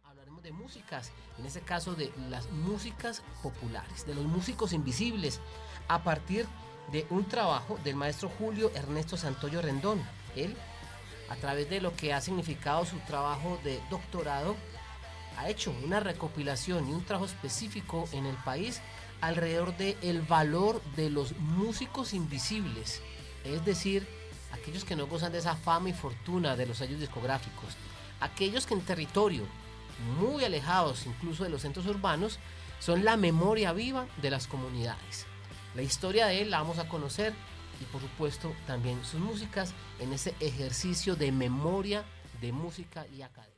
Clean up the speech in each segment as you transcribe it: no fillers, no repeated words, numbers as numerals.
Hablaremos de músicas, en este caso de las músicas populares, de los músicos invisibles, a partir de un trabajo del maestro Julio Ernesto Santoyo Rendón. Él, a través de lo que ha significado su trabajo de doctorado, ha hecho una recopilación y un trabajo específico en el país alrededor del valor de los músicos invisibles, es decir, aquellos que no gozan de esa fama y fortuna de los sellos discográficos, aquellos que en territorio muy alejados incluso de los centros urbanos, son la memoria viva de las comunidades. La historia de él la vamos a conocer y por supuesto también sus músicas en ese ejercicio de memoria de música y academia.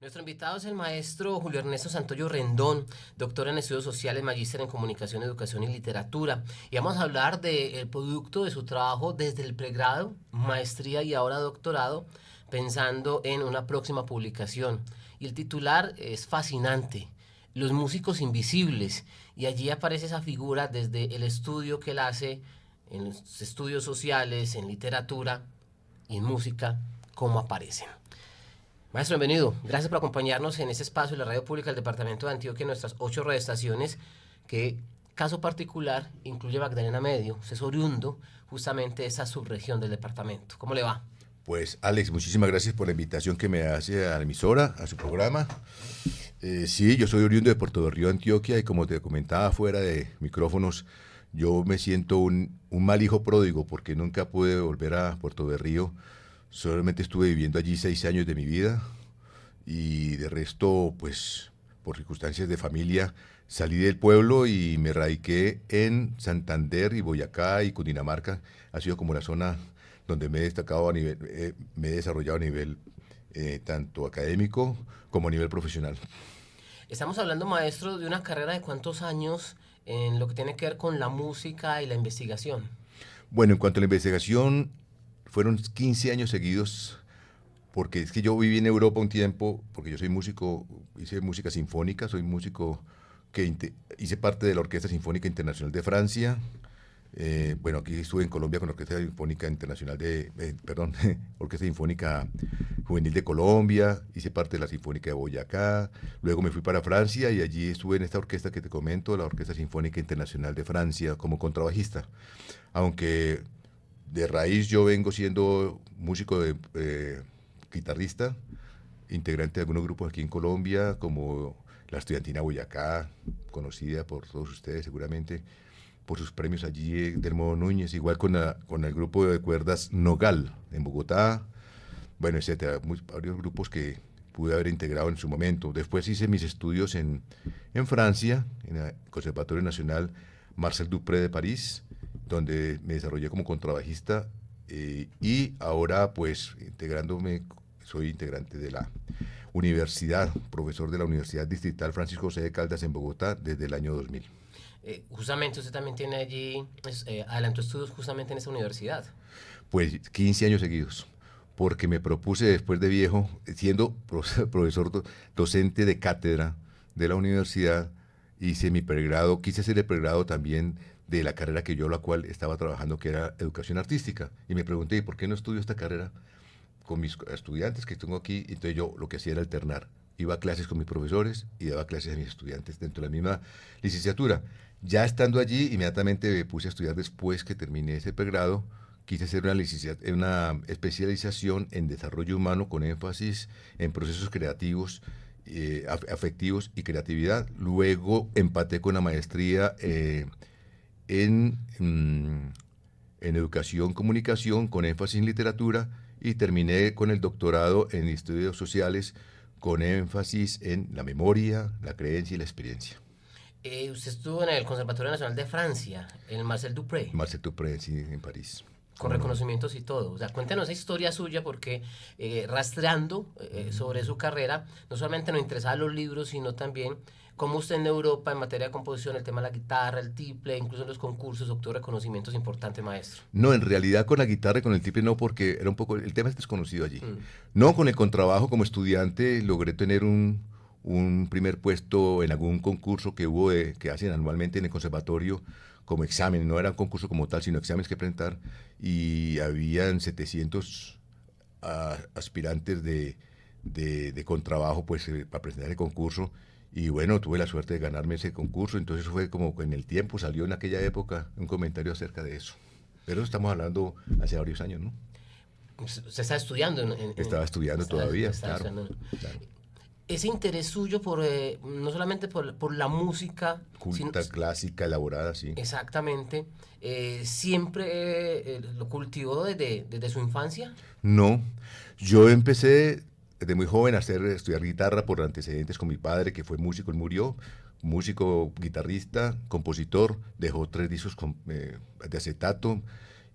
Nuestro invitado es el maestro Julio Ernesto Santoyo Rendón, doctor en estudios sociales, magíster en comunicación, educación y literatura. Y vamos a hablar del producto de su trabajo desde el pregrado, maestría y ahora doctorado, pensando en una próxima publicación. Y el titular es fascinante, Los músicos invisibles. Y allí aparece esa figura desde el estudio que él hace en los estudios sociales, en literatura y en música, cómo aparecen. Maestro, bienvenido. Gracias por acompañarnos en este espacio de la radio pública del departamento de Antioquia en nuestras 8 radioestaciones, que, caso particular, incluye Magdalena Medio. Usted es oriundo justamente de esa subregión del departamento. ¿Cómo le va? Pues Alex, muchísimas gracias por la invitación que me hace a la emisora, a su programa. Sí, yo soy oriundo de Puerto de Río, Antioquia, y como te comentaba fuera de micrófonos, yo me siento un mal hijo pródigo porque nunca pude volver a Puerto de Río. Solamente estuve viviendo allí 6 años de mi vida y de resto, pues, por circunstancias de familia, salí del pueblo y me radiqué en Santander y Boyacá y Cundinamarca. Ha sido como la zona donde me he destacado me he desarrollado a nivel tanto académico como a nivel profesional. Estamos hablando, maestro, de una carrera de cuántos años en lo que tiene que ver con la música y la investigación. Bueno, en cuanto a la investigación, fueron 15 años seguidos, porque es que yo viví en Europa un tiempo, porque yo soy músico, hice música sinfónica, soy músico que hice parte de la Orquesta Sinfónica Internacional de Francia. Bueno, aquí estuve en Colombia con la Orquesta Sinfónica Internacional Orquesta Sinfónica Juvenil de Colombia, hice parte de la Sinfónica de Boyacá, luego me fui para Francia y allí estuve en esta orquesta que te comento, la Orquesta Sinfónica Internacional de Francia, como contrabajista, aunque de raíz yo vengo siendo músico guitarrista, integrante de algunos grupos aquí en Colombia, como la Estudiantina Boyacá, conocida por todos ustedes seguramente, por sus premios allí del Modo Núñez, igual con el grupo de cuerdas Nogal en Bogotá, bueno, etcétera, varios grupos que pude haber integrado en su momento. Después hice mis estudios en Francia, en el Conservatorio Nacional Marcel Dupré de París, donde me desarrollé como contrabajista y ahora pues soy integrante de la universidad, profesor de la Universidad Distrital Francisco José de Caldas en Bogotá desde el año 2000. Justamente usted también tiene allí, adelantó estudios justamente en esa universidad. Pues 15 años seguidos, porque me propuse después de viejo, siendo profesor docente de cátedra de la universidad, hice mi pregrado, quise hacer el pregrado también de la carrera la cual estaba trabajando, que era educación artística, y me pregunté, ¿y por qué no estudio esta carrera con mis estudiantes que tengo aquí? Entonces yo lo que hacía era alternar, iba a clases con mis profesores y daba clases a mis estudiantes dentro de la misma licenciatura. Ya estando allí, inmediatamente me puse a estudiar después que terminé ese pregrado. Quise hacer una especialización en desarrollo humano con énfasis en procesos creativos, afectivos y creatividad. Luego empaté con la maestría en educación, comunicación, con énfasis en literatura, y terminé con el doctorado en estudios sociales con énfasis en la memoria, la creencia y la experiencia. Usted estuvo en el Conservatorio Nacional de Francia, el Marcel Dupré. Marcel Dupré, sí, en París. Con reconocimientos y todo. O sea, cuéntenos esa historia suya porque rastreando sobre su carrera, no solamente nos interesaban los libros, sino también cómo usted en Europa, en materia de composición, el tema de la guitarra, el tiple, incluso en los concursos, obtuvo reconocimientos importantes, maestro. No, en realidad con la guitarra y con el tiple no, porque era un poco, el tema es desconocido allí. No, con el contrabajo como estudiante logré tener un primer puesto en algún concurso que hubo que hacen anualmente en el conservatorio como examen, no era un concurso como tal, sino exámenes que presentar, y habían 700 aspirantes de de contrabajo, pues para presentar el concurso. Y bueno, tuve la suerte de ganarme ese concurso, entonces fue como que en el tiempo salió en aquella época un comentario acerca de eso. Pero estamos hablando hace varios años, ¿no? Usted está estudiando Estaba estudiando todavía, está claro, estudiando. claro. Ese interés suyo por no solamente por la música, sino Culta, clásica, elaborada, sí. exactamente, siempre lo cultivó desde su infancia. No, yo empecé desde muy joven a estudiar guitarra por antecedentes con mi padre, que fue músico, él murió, músico, guitarrista, compositor, dejó 3 discos de acetato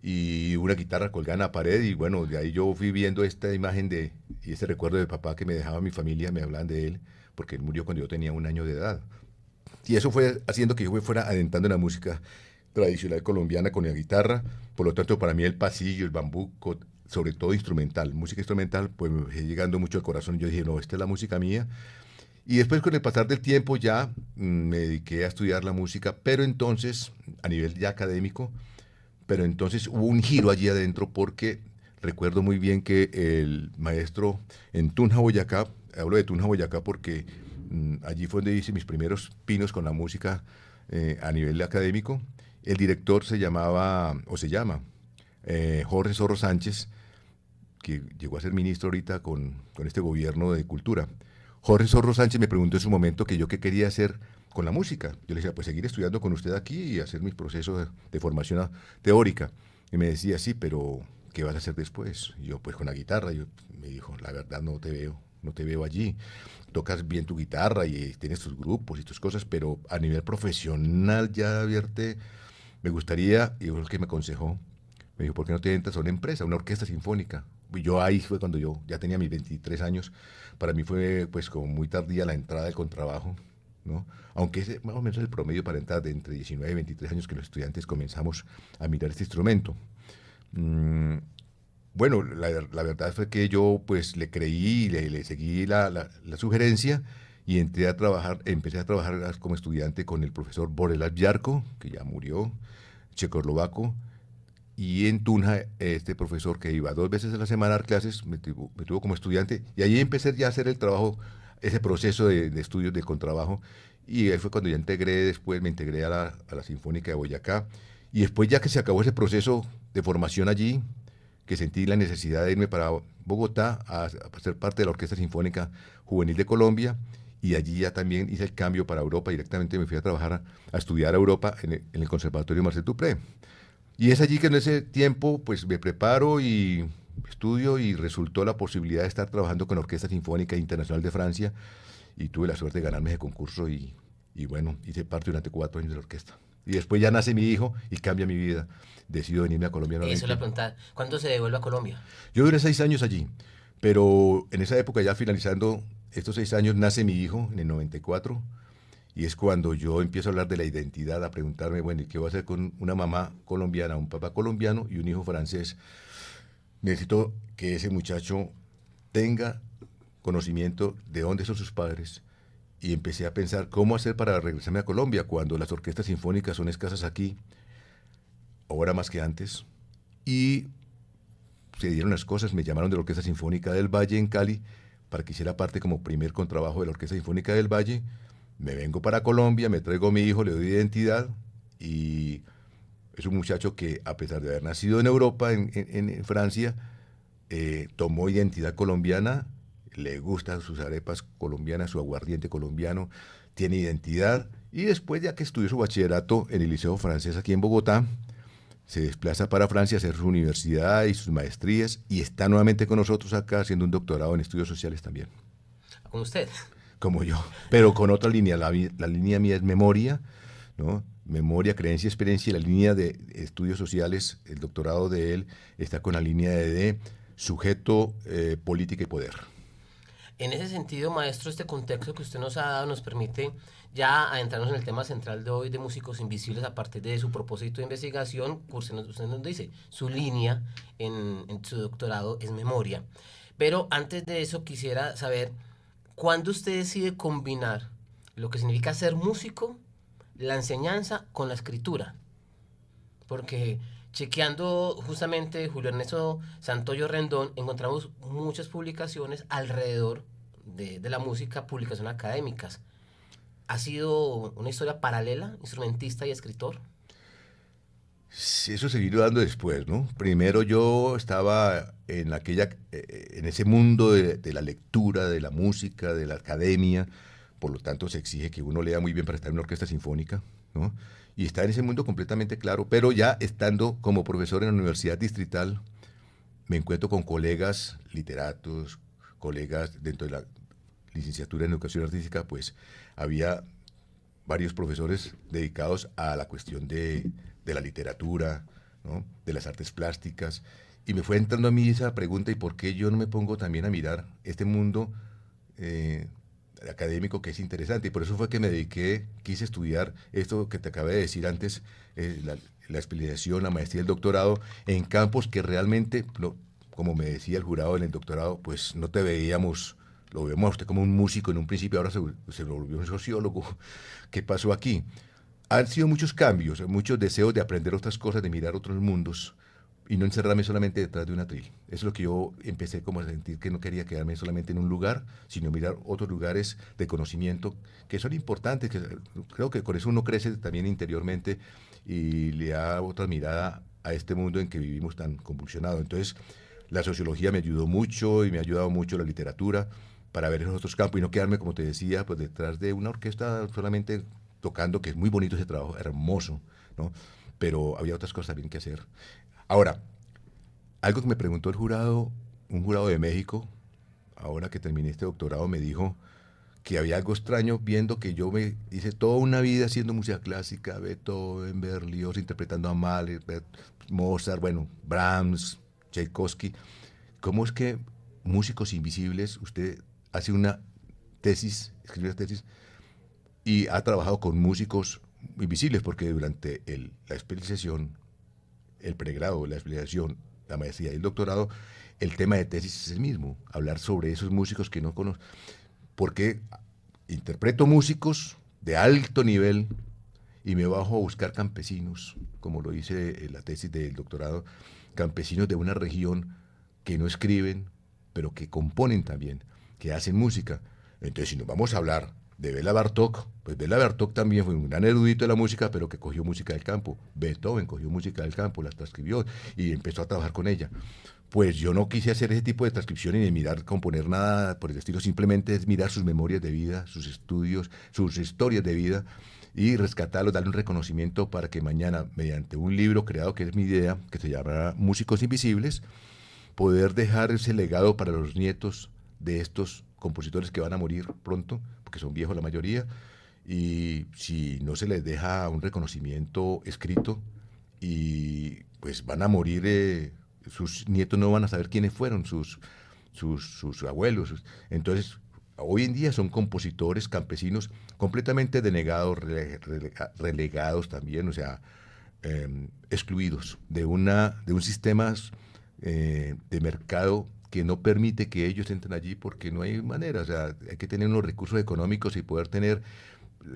y una guitarra colgada en la pared, y bueno, de ahí yo fui viendo esta imagen y ese recuerdo de papá que me dejaba mi familia, me hablaban de él, porque él murió cuando yo tenía 1 año de edad. Y eso fue haciendo que yo me fuera adentrando en la música tradicional colombiana con la guitarra. Por lo tanto, para mí el pasillo, el bambuco, sobre todo instrumental, música instrumental, pues me fue llegando mucho al corazón. Yo dije, no, esta es la música mía. Y después, con el pasar del tiempo, ya me dediqué a estudiar la música, pero entonces, a nivel ya académico, pero entonces hubo un giro allí adentro porque recuerdo muy bien que el maestro en Tunja, Boyacá, hablo de Tunja, Boyacá porque allí fue donde hice mis primeros pinos con la música a nivel académico. El director se llamaba, o se llama, Jorge Zorro Sánchez, que llegó a ser ministro ahorita con este gobierno de cultura. Jorge Zorro Sánchez me preguntó en su momento que yo qué quería hacer con la música. Yo le decía, pues seguir estudiando con usted aquí y hacer mis procesos de formación teórica. Y me decía, sí, pero ¿qué vas a hacer después? Y yo, pues con la guitarra. Yo, me dijo, la verdad no te veo allí. Tocas bien tu guitarra y tienes tus grupos y tus cosas, pero a nivel profesional ya abierto, me gustaría, y fue lo que me aconsejó, me dijo, ¿por qué no te entras a una empresa, una orquesta sinfónica? Y yo ahí fue cuando yo ya tenía mis 23 años. Para mí fue pues como muy tardía la entrada del contrabajo, ¿no? Aunque es más o menos el promedio para entrar de entre 19 y 23 años que los estudiantes comenzamos a mirar este instrumento. Mm, bueno, la verdad fue que yo pues le creí, le seguí la sugerencia y empecé a trabajar como estudiante con el profesor Borelas Yarko, que ya murió, checoslovaco, y en Tunja, este profesor que iba 2 veces a la semana a dar clases, me tuvo como estudiante, y ahí empecé ya a hacer el trabajo, ese proceso de estudios de contrabajo, y ahí fue cuando ya después me integré a la Sinfónica de Boyacá, y después ya que se acabó ese proceso de formación allí, que sentí la necesidad de irme para Bogotá a ser parte de la Orquesta Sinfónica Juvenil de Colombia, y allí ya también hice el cambio para Europa, directamente me fui a trabajar, a estudiar a Europa en el Conservatorio Marcel Dupré. Y es allí que en ese tiempo pues me preparo y estudio y resultó la posibilidad de estar trabajando con la Orquesta Sinfónica Internacional de Francia y tuve la suerte de ganarme ese concurso y bueno, hice parte durante 4 años de la orquesta. Y después ya nace mi hijo y cambia mi vida. Decido venirme a Colombia Eso le nuevamente. preguntaba, ¿cuándo se devuelve a Colombia? Yo duré 6 años allí, pero en esa época ya finalizando estos 6 años nace mi hijo en el 94 y es cuando yo empiezo a hablar de la identidad, a preguntarme, bueno, ¿y qué voy a hacer con una mamá colombiana, un papá colombiano y un hijo francés? Necesito que ese muchacho tenga conocimiento de dónde son sus padres. Y empecé a pensar cómo hacer para regresarme a Colombia cuando las orquestas sinfónicas son escasas aquí, ahora más que antes. Y se dieron las cosas, me llamaron de la Orquesta Sinfónica del Valle en Cali para que hiciera parte como primer contrabajo de la Orquesta Sinfónica del Valle. Me vengo para Colombia, me traigo a mi hijo, le doy identidad y es un muchacho que, a pesar de haber nacido en Europa, en Francia, tomó identidad colombiana, le gustan sus arepas colombianas, su aguardiente colombiano, tiene identidad. Y después, ya que estudió su bachillerato en el Liceo Francés aquí en Bogotá, se desplaza para Francia a hacer su universidad y sus maestrías y está nuevamente con nosotros acá haciendo un doctorado en estudios sociales también, Con usted. como yo, pero con otra línea. La línea mía es memoria, ¿no? Memoria, creencia, experiencia, y la línea de estudios sociales, el doctorado de él está con la línea de sujeto, política y poder. En ese sentido, maestro, este contexto que usted nos ha dado nos permite ya adentrarnos en el tema central de hoy de músicos invisibles a partir de su propósito de investigación. Usted nos dice, su línea en su doctorado es memoria. Pero antes de eso quisiera saber, ¿cuándo usted decide combinar lo que significa ser músico, la enseñanza con la escritura? Porque chequeando justamente Julio Ernesto Santoyo Rendón, encontramos muchas publicaciones alrededor de la música, publicaciones académicas. ¿Ha sido una historia paralela, instrumentista y escritor? Sí, eso se vino dando después, ¿no? Primero yo estaba en ese mundo de la lectura, de la música, de la academia, por lo tanto se exige que uno lea muy bien para estar en una orquesta sinfónica, ¿no? Y está en ese mundo completamente claro, pero ya estando como profesor en la Universidad Distrital, me encuentro con colegas literatos, colegas dentro de la licenciatura en educación artística, pues había varios profesores dedicados a la cuestión de la literatura, ¿no? De las artes plásticas, y me fue entrando a mí esa pregunta, ¿y por qué yo no me pongo también a mirar este mundo eh, académico que es interesante? Y por eso fue que me dediqué, quise estudiar esto que te acabé de decir antes, la especialización, la maestría y el doctorado, en campos que realmente, como me decía el jurado en el doctorado, pues no te veíamos, lo vemos a usted como un músico en un principio, ahora se volvió un sociólogo. ¿Qué pasó aquí? Han sido muchos cambios, muchos deseos de aprender otras cosas, de mirar otros mundos y no encerrarme solamente detrás de un atril. Eso es lo que yo empecé como a sentir, que no quería quedarme solamente en un lugar, sino mirar otros lugares de conocimiento que son importantes, que creo que con eso uno crece también interiormente y le da otra mirada a este mundo en que vivimos tan convulsionado. Entonces, la sociología me ayudó mucho y me ha ayudado mucho la literatura para ver esos otros campos y no quedarme, como te decía, pues detrás de una orquesta solamente tocando, que es muy bonito ese trabajo, hermoso, ¿no? Pero había otras cosas también que hacer. Ahora, algo que me preguntó el jurado, un jurado de México, ahora que terminé este doctorado, me dijo que había algo extraño viendo que yo me hice toda una vida haciendo música clásica, Beethoven, Berlioz, interpretando a Mahler, Mozart, bueno, Brahms, Tchaikovsky. ¿Cómo es que músicos invisibles, usted hace una tesis, escribe una tesis y ha trabajado con músicos invisibles? Porque durante la especialización, el pregrado, la especialización, la maestría y el doctorado, el tema de tesis es el mismo, hablar sobre esos músicos que no conozco, porque interpreto músicos de alto nivel y me bajo a buscar campesinos, como lo hice en la tesis del doctorado, campesinos de una región que no escriben, pero que componen también, que hacen música. Entonces, si nos vamos a hablar de Bela Bartók, pues Bela Bartók también fue un gran erudito de la música, pero que cogió música del campo. Beethoven cogió música del campo, la transcribió y empezó a trabajar con ella. Pues yo no quise hacer ese tipo de transcripción y de mirar, componer nada por el estilo, simplemente es mirar sus memorias de vida, sus estudios, sus historias de vida y rescatarlos, darle un reconocimiento para que mañana, mediante un libro creado, que es mi idea, que se llama Músicos Invisibles, poder dejar ese legado para los nietos de estos compositores que van a morir pronto, porque son viejos la mayoría, y si no se les deja un reconocimiento escrito, y pues van a morir, sus nietos no van a saber quiénes fueron sus abuelos. Entonces, hoy en día son compositores campesinos completamente denegados, relegados también, o sea, excluidos de un sistema de mercado que no permite que ellos entren allí porque no hay manera. O sea, hay que tener unos recursos económicos y poder tener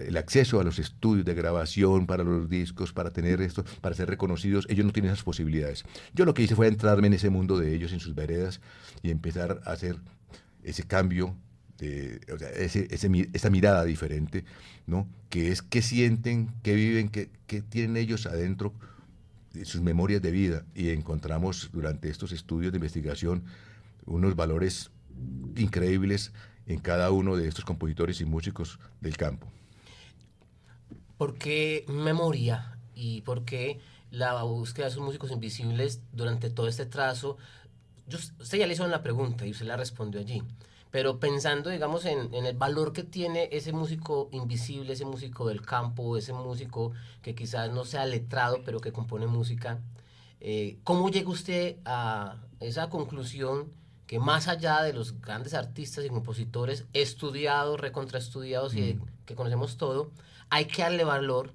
el acceso a los estudios de grabación para los discos, para tener esto, para ser reconocidos. Ellos no tienen esas posibilidades. Yo lo que hice fue entrarme en ese mundo de ellos, en sus veredas, y empezar a hacer ese cambio, o sea, esa mirada diferente, ¿no? Que es qué sienten, qué viven, qué tienen ellos adentro, sus memorias de vida, y encontramos durante estos estudios de investigación unos valores increíbles en cada uno de estos compositores y músicos del campo. ¿Por qué memoria y por qué la búsqueda de esos músicos invisibles durante todo este trazo? Usted ya le hizo la pregunta y usted la respondió allí, pero pensando, digamos, en el valor que tiene ese músico invisible, ese músico del campo, ese músico que quizás no sea letrado, pero que compone música, ¿cómo llega usted a esa conclusión que más allá de los grandes artistas y compositores estudiados, recontraestudiados y que conocemos todo, hay que darle valor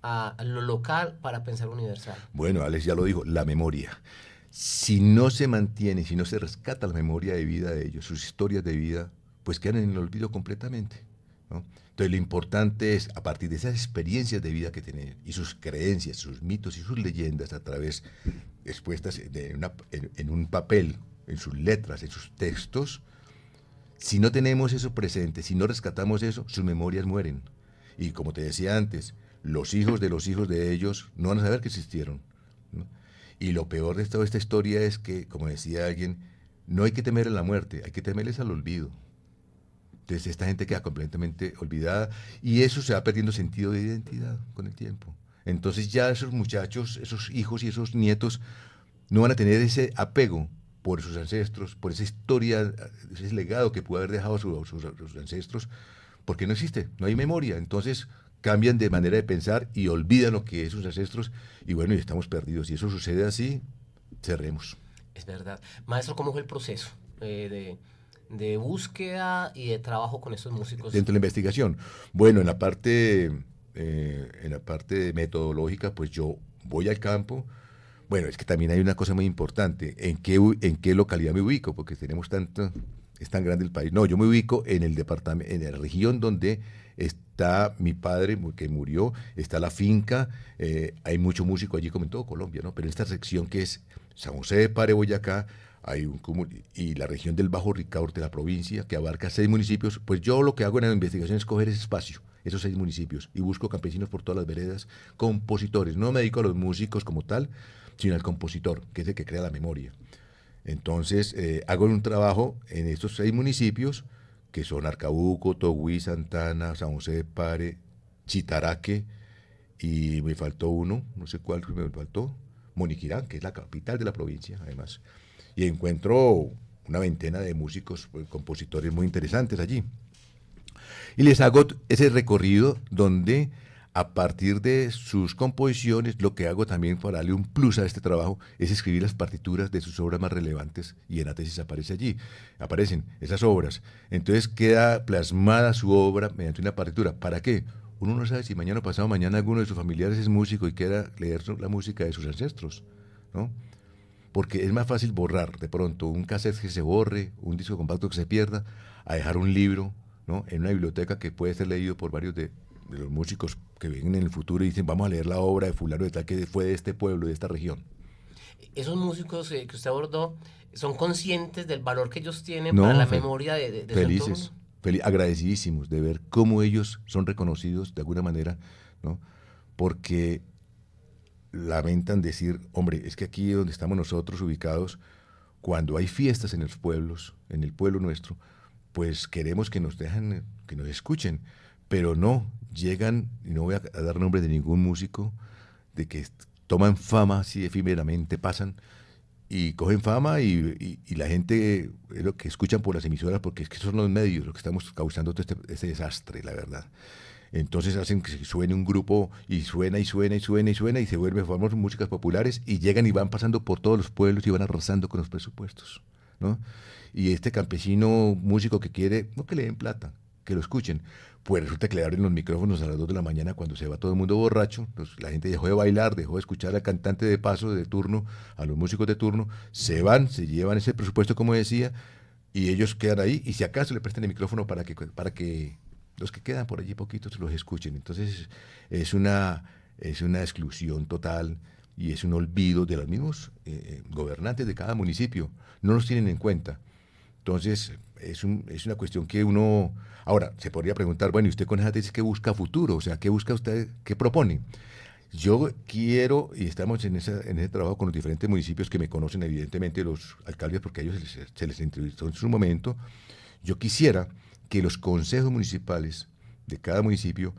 a lo local para pensar universal? Bueno, Alex ya lo dijo, la memoria. Si no se mantiene, si no se rescata la memoria de vida de ellos, sus historias de vida, pues quedan en el olvido completamente, ¿no? Entonces lo importante es, a partir de esas experiencias de vida que tienen, y sus creencias, sus mitos y sus leyendas a través, expuestas en un papel, en sus letras, en sus textos, si no tenemos eso presente, si no rescatamos eso, sus memorias mueren. Y como te decía antes, los hijos de ellos no van a saber que existieron, ¿no? Y lo peor de toda esta historia es que, como decía alguien, no hay que temer a la muerte, hay que temerles al olvido. Entonces esta gente queda completamente olvidada y eso se va perdiendo sentido de identidad con el tiempo. Entonces ya esos muchachos, esos hijos y esos nietos no van a tener ese apego por sus ancestros, por esa historia, ese legado que pudo haber dejado sus ancestros, porque no existe, no hay memoria. Entonces cambian de manera de pensar y olvidan lo que es sus ancestros y bueno, y estamos perdidos. Si eso sucede así, cerremos. Es verdad. Maestro, ¿cómo fue el proceso de búsqueda y de trabajo con estos músicos? Dentro de la investigación. Bueno, en la parte metodológica, pues yo voy al campo. Bueno, es que también hay una cosa muy importante. En qué localidad me ubico? Porque tenemos tanto, es tan grande el país. No, yo me ubico en el departamento, en la región donde está mi padre, que murió, está la finca, hay mucho músico allí, como en todo Colombia, ¿no? Pero en esta sección que es San José de Pare, Boyacá, y la región del Bajo Ricaurte, la provincia, que abarca 6 municipios, pues yo lo que hago en la investigación es coger ese espacio, esos 6 municipios, y busco campesinos por todas las veredas, compositores. No me dedico a los músicos como tal, sino al compositor, que es el que crea la memoria. Entonces, hago un trabajo en estos 6 municipios, que son Arcabuco, Togüí, Santana, San José de Pare, Chitaraque, y me faltó uno, no sé cuál me faltó, Moniquirá, que es la capital de la provincia, además. Y encuentro una veintena de músicos, pues, compositores muy interesantes allí. Y les hago ese recorrido donde a partir de sus composiciones, lo que hago también para darle un plus a este trabajo es escribir las partituras de sus obras más relevantes y en la tesis aparece allí, aparecen esas obras. Entonces queda plasmada su obra mediante una partitura. ¿Para qué? Uno no sabe si mañana o pasado mañana alguno de sus familiares es músico y quiera leer la música de sus ancestros, ¿no? Porque es más fácil borrar de pronto un cassette que se borre, un disco compacto que se pierda, a dejar un libro, ¿no? En una biblioteca que puede ser leído por varios de los músicos que vienen en el futuro y dicen, vamos a leer la obra de fulano de tal que fue de este pueblo, de esta región. Esos músicos que usted abordó son conscientes del valor que ellos tienen para No, la memoria de su entorno. felices, agradecidísimos de ver cómo ellos son reconocidos de alguna manera, ¿no? Porque lamentan decir, hombre, es que aquí donde estamos nosotros ubicados, cuando hay fiestas en los pueblos, en el pueblo nuestro, pues queremos que nos dejen, que nos escuchen, pero no, llegan, y no voy a dar nombre de ningún músico, de que toman fama así efímeramente, pasan y cogen fama y la gente es lo que escuchan por las emisoras, porque es que son los medios los que estamos causando todo este desastre, la verdad. Entonces hacen que suene un grupo y suena y suena y suena y suena y se vuelve famoso músicas populares y llegan y van pasando por todos los pueblos y van arrasando con los presupuestos, ¿no? Y este campesino músico que quiere, no que le den plata, que lo escuchen, pues resulta que le abren los micrófonos a las 2 de la mañana cuando se va todo el mundo borracho, pues la gente dejó de bailar, dejó de escuchar al cantante de paso, de turno, a los músicos de turno, se van, se llevan ese presupuesto como decía, y ellos quedan ahí y si acaso le prestan el micrófono para que los que quedan por allí poquitos los escuchen. Entonces es una exclusión total y es un olvido de los mismos gobernantes de cada municipio. No los tienen en cuenta. Entonces es una cuestión que uno... Ahora, se podría preguntar, bueno, ¿y usted con esa tesis qué busca a futuro? O sea, ¿qué busca usted, qué propone? Yo quiero, y estamos en ese trabajo con los diferentes municipios que me conocen, evidentemente los alcaldes, porque a ellos se les entrevistó en su momento, yo quisiera que los consejos municipales de cada municipio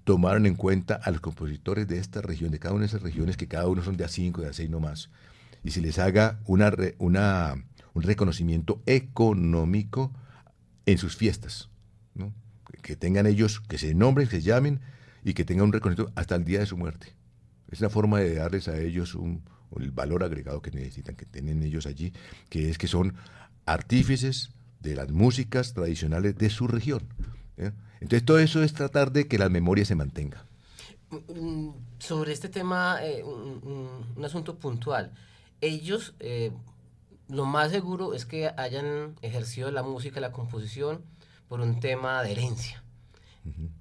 tomaran en cuenta a los compositores de esta región, de cada una de esas regiones, que cada uno son de A5, de A6 no más, y se les haga un reconocimiento económico en sus fiestas, ¿no? Que tengan ellos, que se nombren, que se llamen y que tengan un reconocimiento hasta el día de su muerte. Es una forma de darles a ellos el valor agregado que necesitan, que tienen ellos allí, que es que son artífices de las músicas tradicionales de su región, ¿eh? Entonces todo eso es tratar de que la memoria se mantenga. Sobre este tema, un asunto puntual. Ellos, lo más seguro es que hayan ejercido la música, la composición, por un tema de herencia.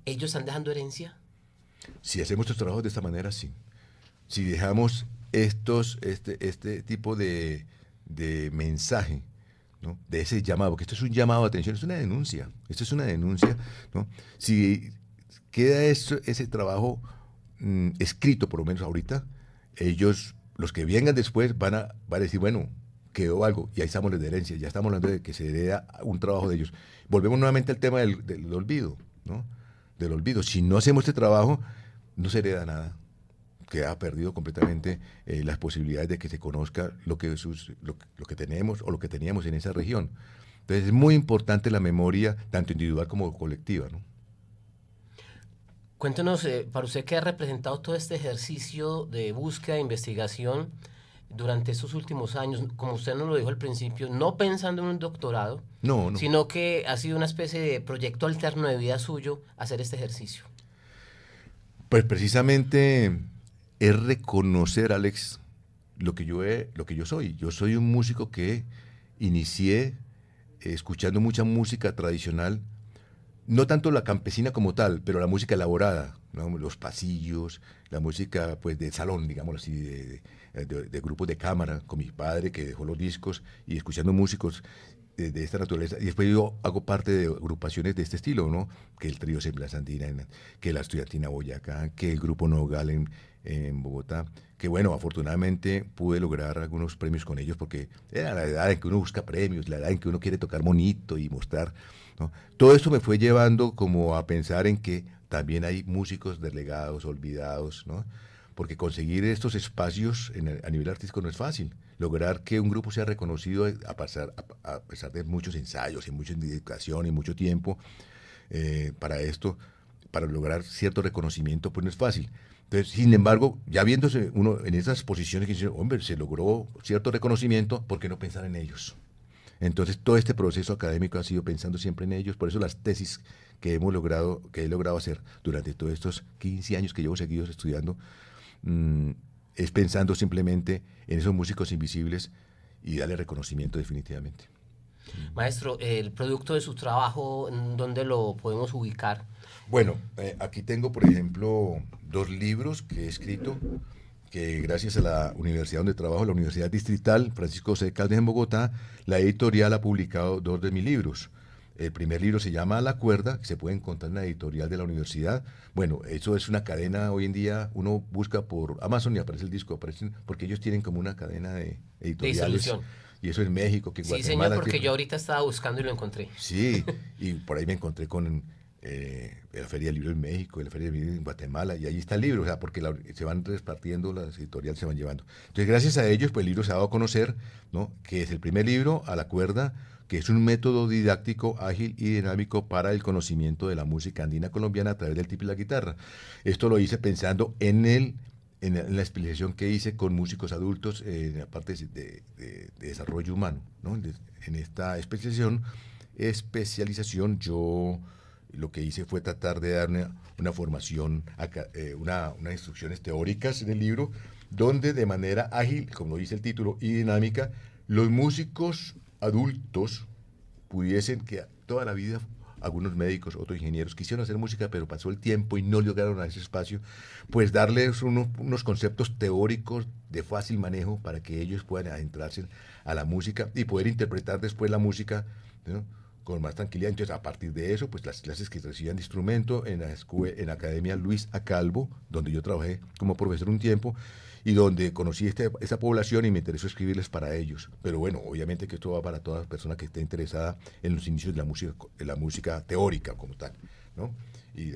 ¿Ellos están dejando herencia? Si hacemos estos trabajos de esta manera, sí. Si dejamos este tipo de mensaje, ¿no? De ese llamado, porque esto es un llamado de atención, es una denuncia, esto es una denuncia, ¿no? Si queda ese trabajo escrito, por lo menos ahorita, ellos, los que vengan después, van a decir, bueno, quedó algo, y ahí estamos de herencia, ya estamos hablando de que se hereda un trabajo de ellos. Volvemos nuevamente al tema del olvido, ¿no? Del olvido. Si no hacemos este trabajo, no se hereda nada. Queda perdido completamente las posibilidades de que se conozca lo que tenemos o lo que teníamos en esa región. Entonces es muy importante la memoria, tanto individual como colectiva, ¿no? Cuéntenos, para usted, ¿qué ha representado todo este ejercicio de búsqueda e investigación durante estos últimos años? Como usted nos lo dijo al principio, no pensando en un doctorado, No, no. sino que ha sido una especie de proyecto alterno de vida suyo hacer este ejercicio. Pues precisamente es reconocer, Alex, lo que yo soy. Yo soy un músico que inicié escuchando mucha música tradicional, no tanto la campesina como tal, pero la música elaborada, ¿no? Los pasillos, la música pues de salón, digamos así, de grupos de cámara, con mi padre que dejó los discos y escuchando músicos de esta naturaleza. Y después yo hago parte de agrupaciones de este estilo, ¿no? Que el trío Semblanza Andina, que la Estudiantina Boyacá, que el grupo Nogal en Bogotá, que bueno, afortunadamente pude lograr algunos premios con ellos porque era la edad en que uno busca premios, la edad en que uno quiere tocar bonito y mostrar, ¿no? Todo esto me fue llevando como a pensar en que también hay músicos delegados, olvidados, ¿no? Porque conseguir estos espacios a nivel artístico no es fácil. Lograr que un grupo sea reconocido a pesar de muchos ensayos y mucha dedicación y mucho tiempo para esto, para lograr cierto reconocimiento, pues no es fácil. Entonces, sin embargo, ya viéndose uno en esas posiciones que dice, hombre, se logró cierto reconocimiento, ¿por qué no pensar en ellos? Entonces, todo este proceso académico ha sido pensando siempre en ellos, por eso las tesis que que he logrado hacer durante todos estos 15 años que llevo seguidos estudiando, mmm, es pensando simplemente en esos músicos invisibles y darle reconocimiento definitivamente. Maestro, el producto de su trabajo, ¿dónde lo podemos ubicar? Bueno, aquí tengo, por ejemplo, dos libros que he escrito, que gracias a la universidad donde trabajo, la Universidad Distrital Francisco C. Caldes en Bogotá, la editorial ha publicado dos de mis libros. El primer libro se llama A la Cuerda, que se puede encontrar en la editorial de la universidad. Bueno, eso es una cadena, hoy en día uno busca por Amazon y aparece el disco, porque ellos tienen como una cadena de De editoriales. distribución. Y eso en México, que en Sí, señor, Guatemala porque tiene. yo ahorita estaba buscando y lo encontré. Sí, y por ahí me encontré con la Feria del Libro en México, la Feria del Libro en Guatemala, y ahí está el libro, o sea, porque se van repartiendo, las editoriales se van llevando. Entonces, gracias a ellos, pues el libro se ha dado a conocer, ¿no? Que es el primer libro, A la Cuerda, que es un método didáctico, ágil y dinámico para el conocimiento de la música andina colombiana a través del tiple y la guitarra. Esto lo hice pensando en la especialización que hice con músicos adultos en la parte de desarrollo humano, ¿no? En esta especialización yo lo que hice fue tratar de dar una formación, unas instrucciones teóricas en el libro, donde de manera ágil, como dice el título, y dinámica, los músicos adultos pudiesen que toda la vida, algunos médicos, otros ingenieros, quisieron hacer música, pero pasó el tiempo y no llegaron a ese espacio, pues darles unos conceptos teóricos de fácil manejo para que ellos puedan adentrarse a la música y poder interpretar después la música, ¿no? Con más tranquilidad. Entonces, a partir de eso, pues las clases que recibían de instrumento en la Academia Luis Acalvo, donde yo trabajé como profesor un tiempo, y donde conocí esta población y me interesó escribirles para ellos. Pero bueno, obviamente que esto va para toda persona que esté interesada en los inicios de la música teórica como tal, ¿no? Y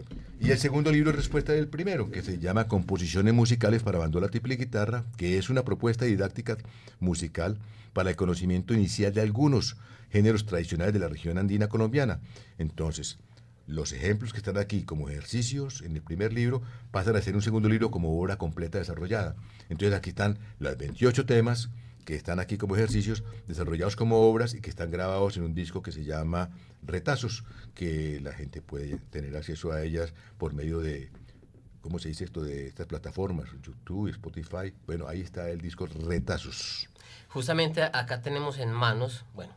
el segundo libro es respuesta del primero, que se llama Composiciones musicales para bandola, tiple y guitarra, que es una propuesta didáctica musical para el conocimiento inicial de algunos géneros tradicionales de la región andina colombiana. Entonces, los ejemplos que están aquí como ejercicios en el primer libro pasan a ser un segundo libro como obra completa desarrollada. Entonces aquí están los 28 temas que están aquí como ejercicios desarrollados como obras y que están grabados en un disco que se llama Retazos, que la gente puede tener acceso a ellas por medio de, ¿cómo se dice esto? De estas plataformas, YouTube, Spotify. Bueno, ahí está el disco Retazos. Justamente acá tenemos en manos, bueno,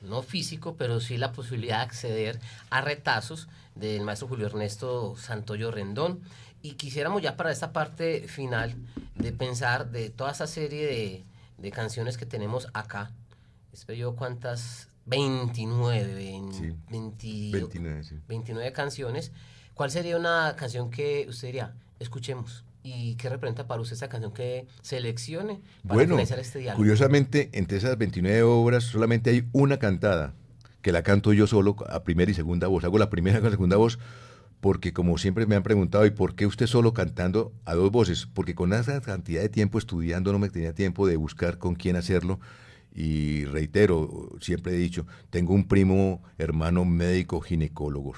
no físico, pero sí la posibilidad de acceder a retazos del maestro Julio Ernesto Santoyo Rendón. Y quisiéramos ya para esta parte final de pensar de toda esa serie de canciones que tenemos acá. Espero yo cuántas, 29, Sí, 29, sí. 29 canciones. ¿Cuál sería una canción que usted diría, escuchemos? ¿Y qué representa para usted esa canción que seleccione para Bueno, finalizar este diálogo? curiosamente, entre esas 29 obras solamente hay una cantada, que la canto yo solo a primera y segunda voz. Hago la primera con la segunda voz porque como siempre me han preguntado, ¿y por qué usted solo cantando a dos voces? Porque con esa cantidad de tiempo estudiando no me tenía tiempo de buscar con quién hacerlo. Y reitero, siempre he dicho, tengo un primo, hermano médico, ginecólogo,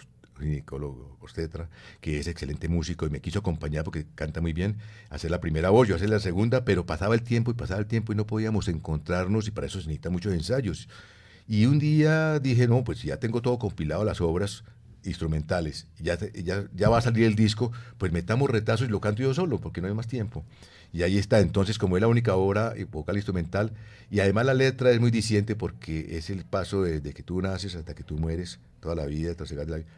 obstetra, que es excelente músico y me quiso acompañar porque canta muy bien, hacer la primera voz, yo hacer la segunda, pero pasaba el tiempo y no podíamos encontrarnos y para eso se necesitan muchos ensayos. Y un día dije, no, pues ya tengo todo compilado, las obras instrumentales, ya va a salir el disco, pues metamos retazos y lo canto yo solo, porque no hay más tiempo. Y ahí está, entonces, como es la única obra vocal instrumental, y además la letra es muy diciente porque es el paso desde que tú naces hasta que tú mueres, toda la vida,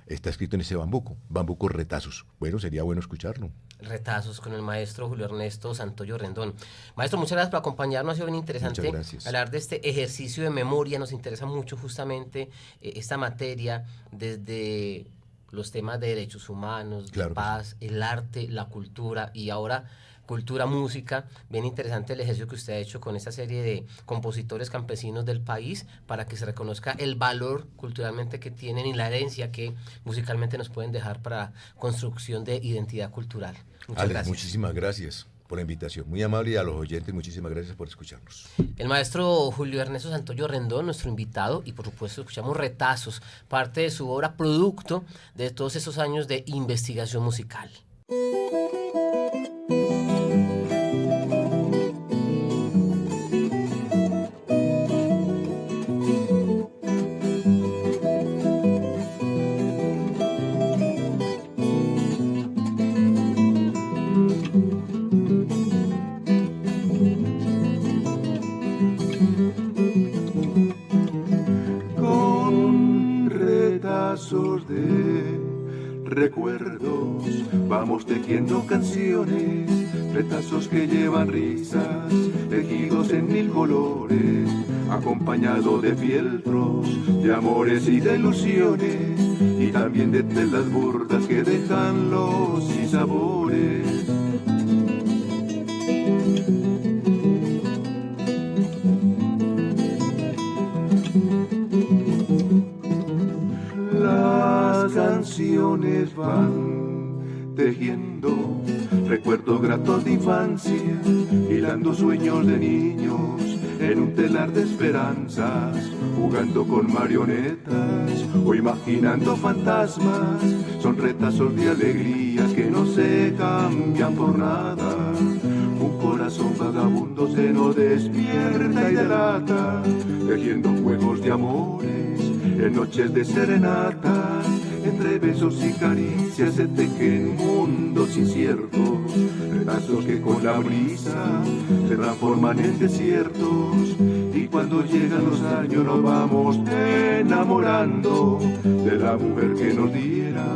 está escrito en ese bambuco retazos. Bueno, sería bueno escucharlo. Retazos con el maestro Julio Ernesto Santoyo Rendón. Maestro, muchas gracias por acompañarnos, ha sido bien interesante Muchas gracias. hablar de este ejercicio de memoria, nos interesa mucho justamente esta materia desde los temas de derechos humanos, Claro de que sí. paz, el arte, la cultura y ahora cultura, música. Bien interesante el ejercicio que usted ha hecho con esta serie de compositores campesinos del país para que se reconozca el valor culturalmente que tienen y la herencia que musicalmente nos pueden dejar para construcción de identidad cultural. Muchas Alex, gracias. muchísimas gracias por la invitación. Muy amable y a los oyentes, muchísimas gracias por escucharnos. El maestro Julio Ernesto Santoyo Rendón, nuestro invitado, y por supuesto escuchamos retazos, parte de su obra, producto de todos esos años de investigación musical. Con retazos de recuerdos vamos tejiendo canciones, retazos que llevan risas, tejidos en mil colores, acompañado de fieltros, de amores y de ilusiones, y también de telas burdas que dejan los sinsabores. Las canciones van tejiendo recuerdos gratos de infancia, hilando sueños de niños en un telar de esperanzas, jugando con marionetas o imaginando fantasmas. Son retazos de alegrías que no se cambian por nada. Un corazón vagabundo se nos despierta y delata, tejiendo juegos de amores en noches de serenata. Entre besos y caricias se tejen mundos inciertos, retazos que con la brisa se transforman en desiertos. Y cuando llegan los años nos vamos enamorando de la mujer que nos diera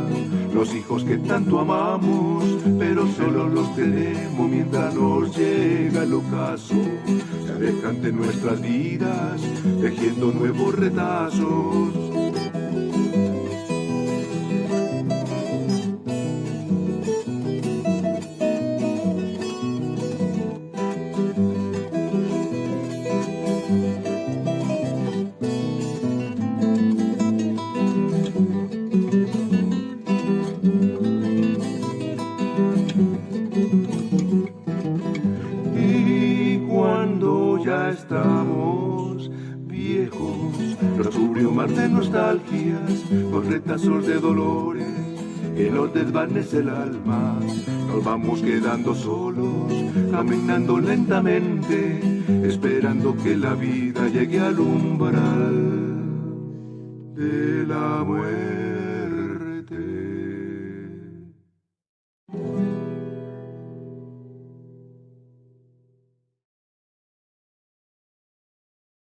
los hijos que tanto amamos, pero solo los tenemos mientras nos llega el ocaso. Se alejan de nuestras vidas tejiendo nuevos retazos. Estamos viejos, nos cubrió un mar de nostalgias, con retazos de dolores que nos desvanece el alma. Nos vamos quedando solos, caminando lentamente, esperando que la vida llegue al umbral de la muerte.